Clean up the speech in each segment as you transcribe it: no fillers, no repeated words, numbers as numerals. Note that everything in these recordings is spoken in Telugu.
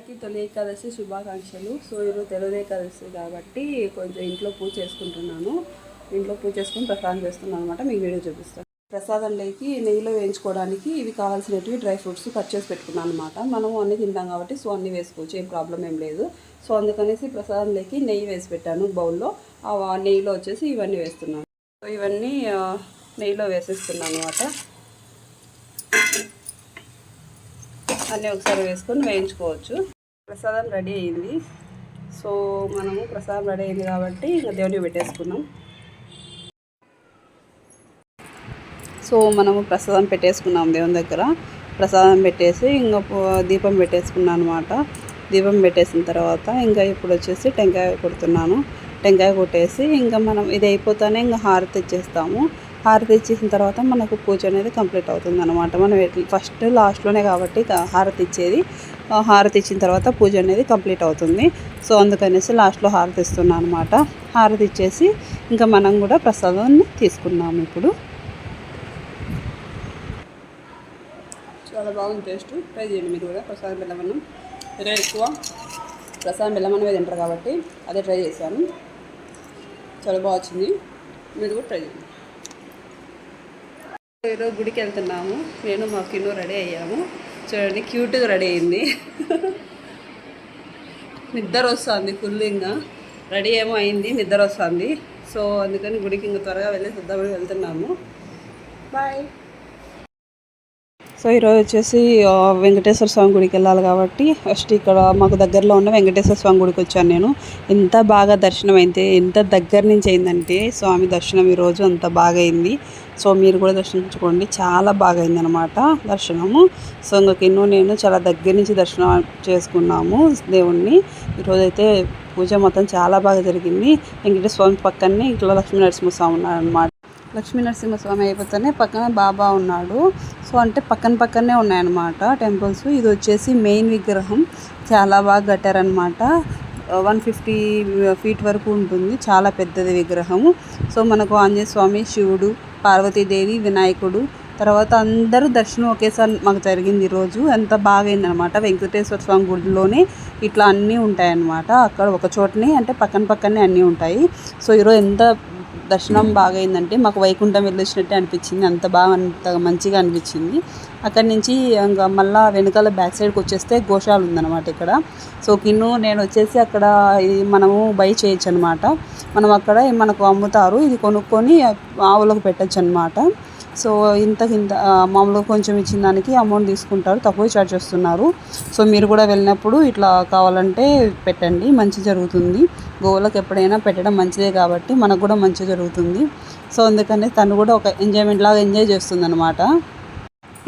అందరికీ తొలి ఏకాదశి శుభాకాంక్షలు. సో ఈరోజు తొలి ఏకాదశి కాబట్టి కొంచెం ఇంట్లో పూజ చేసుకుంటున్నాను. ఇంట్లో పూజ చేసుకుని ప్రసాదం చేస్తున్నాను అనమాట. మీకు వీడియో చూపిస్తాను. ప్రసాదంలోకి నెయ్యిలో వేయించుకోవడానికి ఇవి కావాల్సినవి డ్రై ఫ్రూట్స్ కట్ చేసి పెట్టుకున్నాను అనమాట. మనం అన్నీ తింటాం కాబట్టి సో అన్నీ వేసుకోవచ్చు, ఏం ప్రాబ్లం ఏం లేదు. సో అందుకనేసి ప్రసాదంలోకి నెయ్యి వేసి పెట్టాను బౌల్లో. ఆ నెయ్యిలో వచ్చేసి ఇవన్నీ వేస్తున్నాను. సో ఇవన్నీ నెయ్యిలో వేసేస్తున్నాను అనమాట. అన్నీ ఒకసారి వేసుకొని వేయించుకోవచ్చు. ప్రసాదం రెడీ అయింది. సో మనము ప్రసాదం రెడీ అయింది కాబట్టి ఇంకా దేవుడికి పెట్టేసుకున్నాం. సో మనము ప్రసాదం పెట్టేసుకున్నాం దేవుని దగ్గర. ప్రసాదం పెట్టేసి ఇంకా దీపం పెట్టేసుకున్నాను అనమాట. దీపం పెట్టేసిన తర్వాత ఇంకా ఇప్పుడు వచ్చేసి టెంకాయ కొడుతున్నాను. టెంకాయ కొట్టేసి ఇంకా మనం ఇది అయిపోతానే ఇంకా హారతి ఇచ్చేస్తాము. హారతి ఇచ్చేసిన తర్వాత మనకు పూజ అనేది కంప్లీట్ అవుతుంది అనమాట. మనం ఫస్ట్ లాస్ట్లోనే కాబట్టి హారతి ఇచ్చేది. హారతి ఇచ్చిన తర్వాత పూజ అనేది కంప్లీట్ అవుతుంది. సో అందుకనేసి లాస్ట్లో హారతి ఇస్తున్నాను అనమాట. హారతి ఇచ్చేసి ఇంకా మనం కూడా ప్రసాదాన్ని తీసుకున్నాము. ఇప్పుడు చాలా బాగుంది టేస్ట్. ట్రై చేయండి మీరు కూడా. ప్రసాదం బెల్లమన్నం ఇదే ఎక్కువ ప్రసాదం బెల్లమన్నమే తింటారు కాబట్టి అదే ట్రై చేశాను. చాలా బాగా వచ్చింది. మీరు కూడా ట్రై చేయండి. ఈరోజు గుడికి వెళ్తున్నాము. నేను మా కిన్ను రెడీ అయ్యాము. చూడండి క్యూట్గా రెడీ అయింది. నిద్ర వస్తుంది ఫుల్. ఇంకా రెడీ ఏమో అయింది, నిద్ర వస్తుంది. సో అందుకని గుడికి ఇంకా త్వరగా వెళ్ళి సిద్ధపడి వెళ్తున్నాము. బాయ్. సో ఈరోజు వచ్చేసి వెంకటేశ్వర స్వామి గుడికి వెళ్ళాలి కాబట్టి ఫస్ట్ ఇక్కడ మాకు దగ్గరలో ఉన్న వెంకటేశ్వర స్వామి గుడికి వచ్చాను నేను. ఎంత బాగా దర్శనం అయితే, ఎంత దగ్గర నుంచి అయిందంటే స్వామి దర్శనం ఈరోజు అంత బాగా అయింది. సో మీరు కూడా దర్శించుకోండి. చాలా బాగా అయింది అనమాట దర్శనము. సో ఇంకా కిన్ను నేను చాలా దగ్గర నుంచి దర్శనం చేసుకున్నాము దేవుణ్ణి. ఈరోజైతే పూజ మొత్తం చాలా బాగా జరిగింది. వెంకటేశ్వర స్వామి పక్కనే ఇట్లా లక్ష్మీ నరసింహస్వామి ఉన్నాడు అనమాట. లక్ష్మీ నరసింహస్వామి అయిపోతేనే పక్కన బాబా ఉన్నాడు. సో అంటే పక్కనే ఉన్నాయన్నమాట టెంపుల్స్. ఇది వచ్చేసి మెయిన్ విగ్రహం. చాలా బాగా కట్టారనమాట. 150 feet వరకు ఉంటుంది. చాలా పెద్దది విగ్రహము. సో మనకు ఆంజనేయ స్వామి, శివుడు, పార్వతీదేవి, వినాయకుడు, తర్వాత అందరూ దర్శనం ఒకేసారి మాకు జరిగింది ఈరోజు. ఎంత బాగా అయిందనమాట. వెంకటేశ్వర స్వామి గుడిలోనే ఇట్లా అన్నీ ఉంటాయన్నమాట. అక్కడ ఒక చోటనే అంటే పక్కనే అన్నీ ఉంటాయి. సో ఈరోజు ఎంత దర్శనం బాగా అయిందంటే మాకు వైకుంఠం వెళ్ళొచ్చినట్టే అనిపించింది. అంత మంచిగా అనిపించింది. అక్కడి నుంచి ఇంకా మళ్ళీ వెనకాల బ్యాక్ సైడ్కి వచ్చేస్తే గోశాల ఉందన్నమాట ఇక్కడ. సో కిన్ను నేను వచ్చేసి అక్కడ మనము బై చేయొచ్చు అనమాట. మనం అక్కడ మనకు అమ్ముతారు. ఇది కొనుక్కొని ఆవులకు పెట్టచ్చు అనమాట. సో ఇంత మామూలుగా కొంచెం ఇచ్చిన దానికి అమౌంట్ తీసుకుంటారు. తక్కువ చార్జ్ చేస్తున్నారు. సో మీరు కూడా వెళ్ళినప్పుడు ఇట్లా కావాలంటే పెట్టండి. మంచి జరుగుతుంది. గోవులకు ఎప్పుడైనా పెట్టడం మంచిదే కాబట్టి మనకు కూడా మంచి జరుగుతుంది. సో అందుకని తను కూడా ఒక ఎంజాయ్మెంట్ లాగా ఎంజాయ్ చేస్తుంది అనమాట.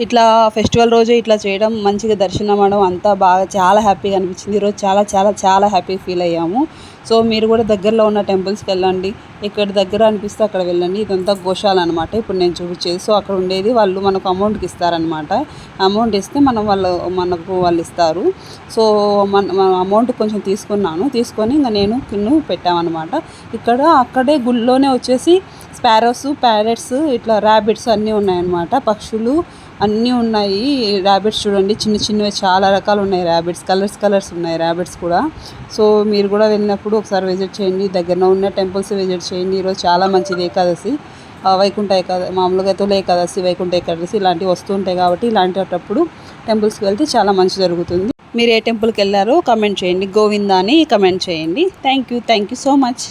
ఇట్లా ఫెస్టివల్ రోజు ఇట్లా చేయడం, మంచిగా దర్శనం అవ్వడం అంతా బాగా చాలా హ్యాపీగా అనిపించింది. ఈరోజు చాలా హ్యాపీ ఫీల్ అయ్యాము. సో మీరు కూడా దగ్గరలో ఉన్న టెంపుల్స్కి వెళ్ళండి. ఎక్కడ దగ్గర అనిపిస్తే అక్కడ వెళ్ళండి. ఇదంతా గోశాల అనమాట ఇప్పుడు నేను చూపించేది. సో అక్కడ ఉండేది వాళ్ళు మనకు అమౌంట్కి ఇస్తారనమాట. అమౌంట్ ఇస్తే మనకు వాళ్ళు ఇస్తారు. సో మన అమౌంట్ కొంచెం తీసుకొని ఇంకా నేను కిన్ను పెట్టామన్నమాట. అక్కడే గుళ్ళోనే వచ్చేసి స్పారోస్, ప్యారెట్స్, ఇట్లా ర్యాబిట్స్ అన్నీ ఉన్నాయన్నమాట. పక్షులు అన్నీ ఉన్నాయి. ర్యాబిట్స్ చూడండి చిన్నవి చాలా రకాలు ఉన్నాయి. ర్యాబిట్స్ కలర్స్ ఉన్నాయి ర్యాబిట్స్ కూడా. సో మీరు కూడా వెళ్ళినప్పుడు ఒకసారి విజిట్ చేయండి. దగ్గరలో ఉన్న టెంపుల్స్ విజిట్ చేయండి. ఈరోజు చాలా మంచిది ఏకాదశి. వైకుంఠ ఏకాదశి మామూలుగా తొలి ఏకాదశి, వైకుంఠ ఏకాదశి ఇలాంటివి వస్తూ ఉంటాయి కాబట్టి ఇలాంటప్పుడు టెంపుల్స్కి వెళ్తే చాలా మంచి జరుగుతుంది. మీరు ఏ టెంపుల్కి వెళ్ళారో కమెంట్ చేయండి. గోవిందా అని కమెంట్ చేయండి. Thank you so much.